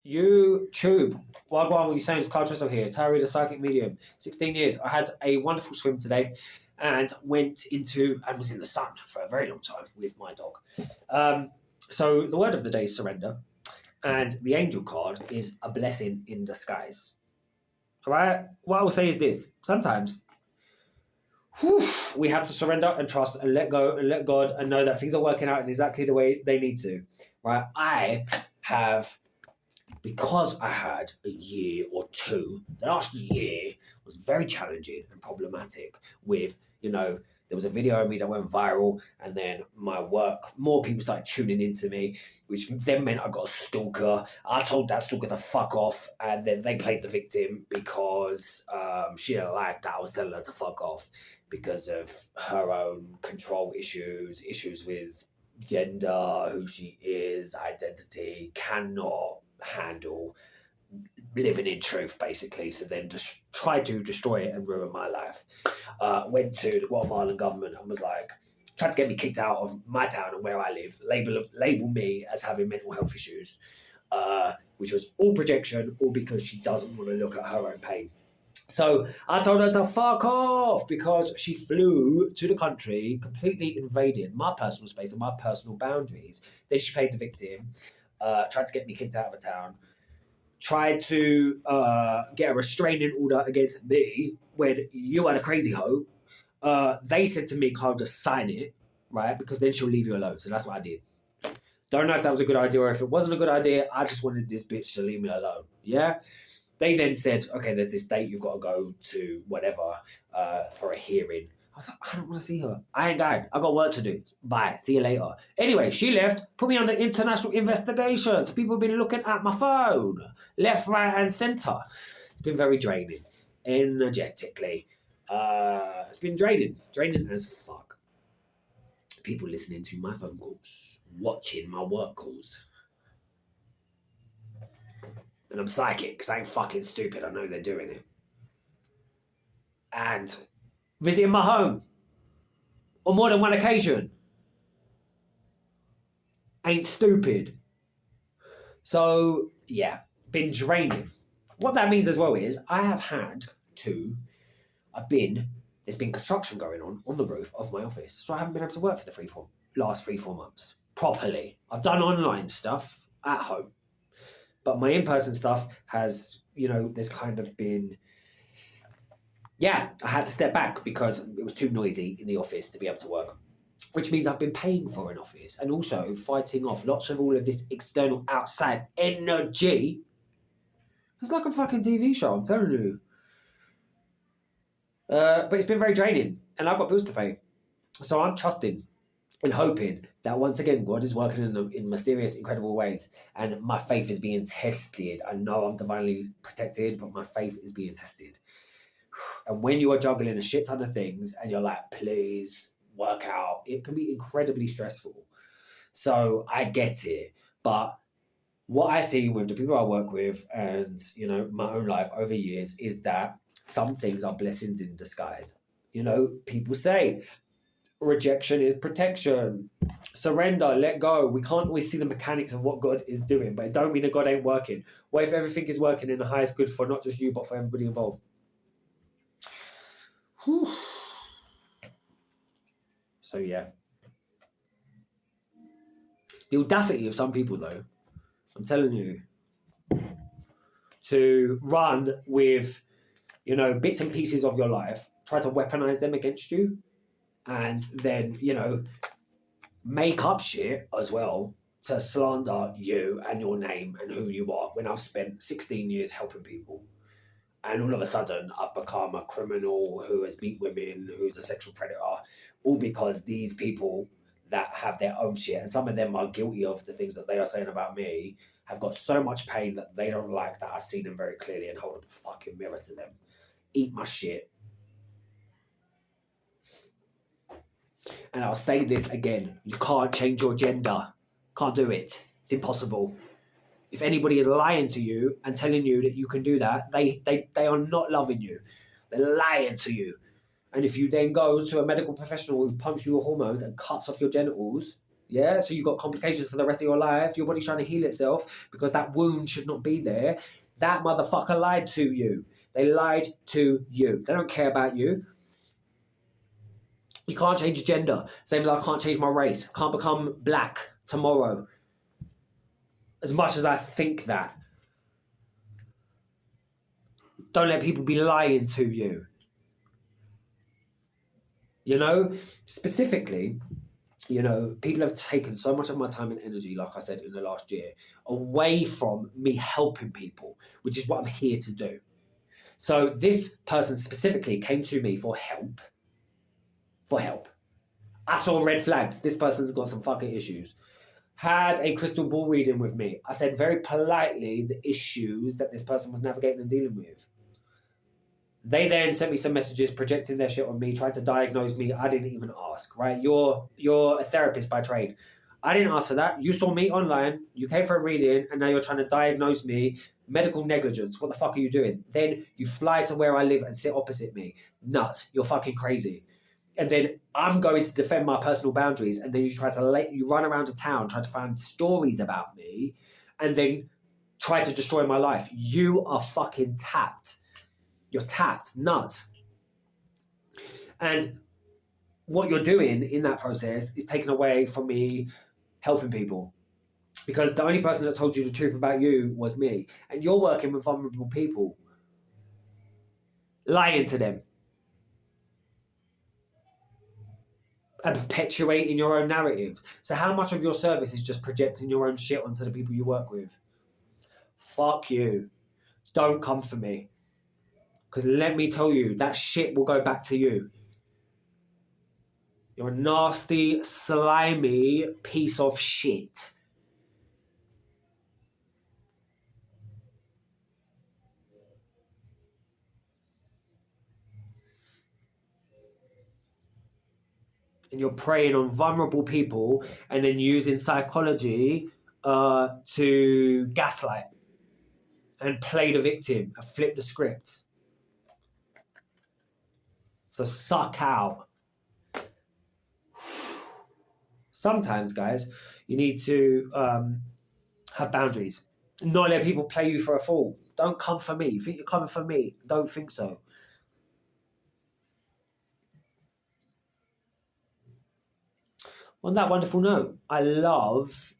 YouTube. Wagwan, what you saying? It's Carl Tristle here. Tyree, the psychic medium. 16 years. I had a wonderful swim today and went into and was in the sun for a very long time with my dog. So the word of the day is surrender. And the angel card is a blessing in disguise. All right? What I will say is this. Sometimes we have to surrender and trust and let go and let God and know that things are working out in exactly the way they need to. Right? I have... Because I had a year or two, the last year was very challenging and problematic with, there was a video of me that went viral and then my work, more people started tuning into me, which then meant I got a stalker. I told that stalker to fuck off and then they played the victim because she didn't like that I was telling her to fuck off because of her own control issues with gender, who she is, identity, cannot handle living in truth, basically. So then just tried to destroy it and ruin my life. Went to the Guatemalan government and was like, tried to get me kicked out of my town and where I live, label me as having mental health issues, which was all projection, all because she doesn't want to look at her own pain. So I told her to fuck off because she flew to the country, completely invaded my personal space and my personal boundaries. Then she played the victim, tried to get me kicked out of a town, tried to get a restraining order against me when you had a crazy hoe. They said to me, Carl, just sign it, right? Because then she'll leave you alone. So that's what I did. Don't know if that was a good idea or if it wasn't a good idea. I just wanted this bitch to leave me alone. Yeah? They then said, okay, there's this date you've got to go to whatever for a hearing. I was like, I don't want to see her. I ain't going. I got work to do. Bye. See you later. Anyway, she left, put me under international investigations. People have been looking at my phone, left, right, and centre. It's been very draining, energetically. It's been draining as fuck. People listening to my phone calls, watching my work calls. And I'm psychic because I ain't fucking stupid. I know they're doing it. And visiting my home on more than one occasion ain't stupid. So, yeah, been draining. What that means as well is there's been construction going on the roof of my office. So I haven't been able to work for the last 3-4 months properly. I've done online stuff at home. But my in-person stuff has, there's kind of been... Yeah, I had to step back because it was too noisy in the office to be able to work. Which means I've been paying for an office and also fighting off lots of all of this external outside energy. It's like a fucking TV show, I'm telling you. But it's been very draining and I've got bills to pay. So I'm trusting and hoping that once again, God is working in mysterious, incredible ways. And my faith is being tested. I know I'm divinely protected, but my faith is being tested. And when you are juggling a shit ton of things and you're like, please work out, it can be incredibly stressful. So I get it. But what I see with the people I work with and, my own life over years is that some things are blessings in disguise. People say, rejection is protection. Surrender, let go. We can't always see the mechanics of what God is doing, but it don't mean that God ain't working. What if everything is working in the highest good for not just you, but for everybody involved? Whew. So, yeah. The audacity of some people, though, I'm telling you, to run with, bits and pieces of your life, try to weaponize them against you, and then, make up shit as well to slander you and your name and who you are when I've spent 16 years helping people. And all of a sudden, I've become a criminal who has beat women, who's a sexual predator, all because these people that have their own shit, and some of them are guilty of the things that they are saying about me, have got so much pain that they don't like that I see them very clearly and hold up a fucking mirror to them. Eat my shit. And I'll say this again. You can't change your gender. Can't do it. It's impossible. If anybody is lying to you and telling you that you can do that, they are not loving you. They're lying to you. And if you then go to a medical professional who pumps you with hormones and cuts off your genitals, Yeah, so you've got complications for the rest of your life. Your body's trying to heal itself because that wound should not be there. That motherfucker lied to you. They lied to you. They don't care about you. You can't change your gender. Same as I can't change my race. I can't become black tomorrow. As much as I think that. Don't let people be lying to you. You know, specifically, you know, people have taken so much of my time and energy, like I said, in the last year, away from me helping people, which is what I'm here to do. So this person specifically came to me for help. For help. I saw red flags. This person's got some fucking issues. Had a crystal ball reading with me. I said very politely the issues that this person was navigating and dealing with. They then sent me some messages projecting their shit on me, trying to diagnose me. I didn't even ask, right? You're a therapist by trade. I didn't ask for that. You saw me online, you came for a reading, and now you're trying to diagnose me. Medical negligence. What the fuck are you doing? Then you fly to where I live and sit opposite me. Nuts. You're fucking crazy. And then I'm going to defend my personal boundaries, and then you run around a town trying to find stories about me, and then try to destroy my life. You are fucking tapped. You're tapped, nuts. And what you're doing in that process is taken away from me helping people. Because the only person that told you the truth about you was me. And you're working with vulnerable people. Lying to them. And perpetuating your own narratives. So how much of your service is just projecting your own shit onto the people you work with? Fuck you. Don't come for me. Because let me tell you, that shit will go back to you. You're a nasty, slimy piece of shit. And you're preying on vulnerable people and then using psychology to gaslight and play the victim and flip the script. So suck out. Sometimes, guys, you need to have boundaries. Not let people play you for a fool. Don't come for me. You think you're coming for me? Don't think so. On that wonderful note, I love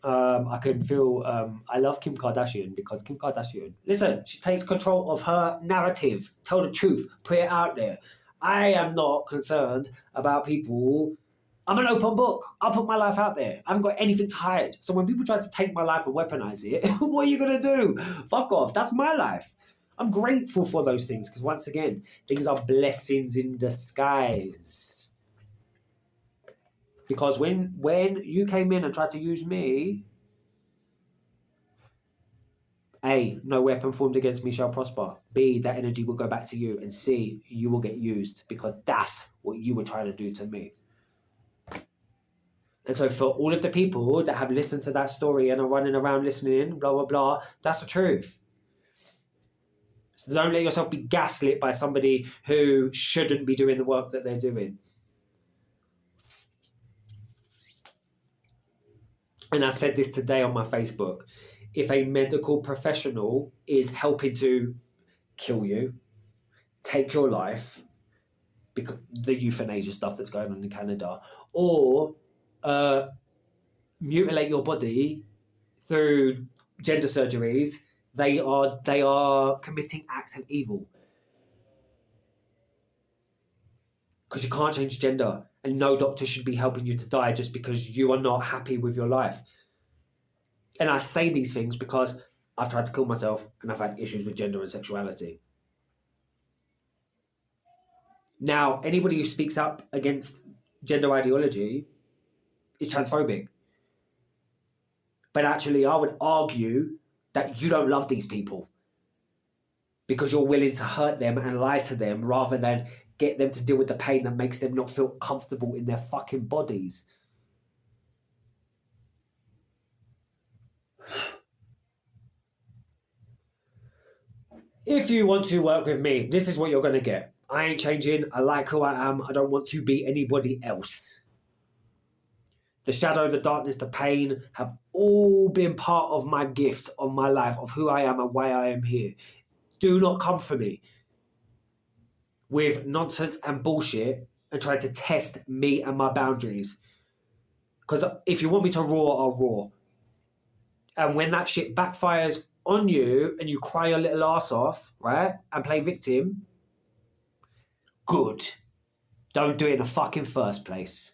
Kim Kardashian because Kim Kardashian, listen, she takes control of her narrative, tell the truth, put it out there. I am not concerned about people. I'm an open book. I'll put my life out there. I haven't got anything to hide. So when people try to take my life and weaponize it, what are you going to do? Fuck off. That's my life. I'm grateful for those things because once again, things are blessings in disguise. Because when you came in and tried to use me, A, no weapon formed against me shall prosper. B, that energy will go back to you. And C, you will get used because that's what you were trying to do to me. And so for all of the people that have listened to that story and are running around listening, blah, blah, blah, that's the truth. So don't let yourself be gaslit by somebody who shouldn't be doing the work that they're doing. And I said this today on my Facebook. If a medical professional is helping to kill you, take your life, because the euthanasia stuff that's going on in Canada, or mutilate your body through gender surgeries, they are committing acts of evil. Because you can't change gender, and no doctor should be helping you to die just because you are not happy with your life. And I say these things because I've tried to kill myself and I've had issues with gender and sexuality. Now, anybody who speaks up against gender ideology is transphobic. But actually, I would argue that you don't love these people because you're willing to hurt them and lie to them rather than get them to deal with the pain that makes them not feel comfortable in their fucking bodies. If you want to work with me, this is what you're going to get. I ain't changing. I like who I am. I don't want to be anybody else. The shadow, the darkness, the pain have all been part of my gift of my life, of who I am and why I am here. Do not come for me with nonsense and bullshit and try to test me and my boundaries. Because if you want me to roar, I'll roar. And when that shit backfires on you and you cry your little ass off, right, and play victim, good. Don't do it in the fucking first place.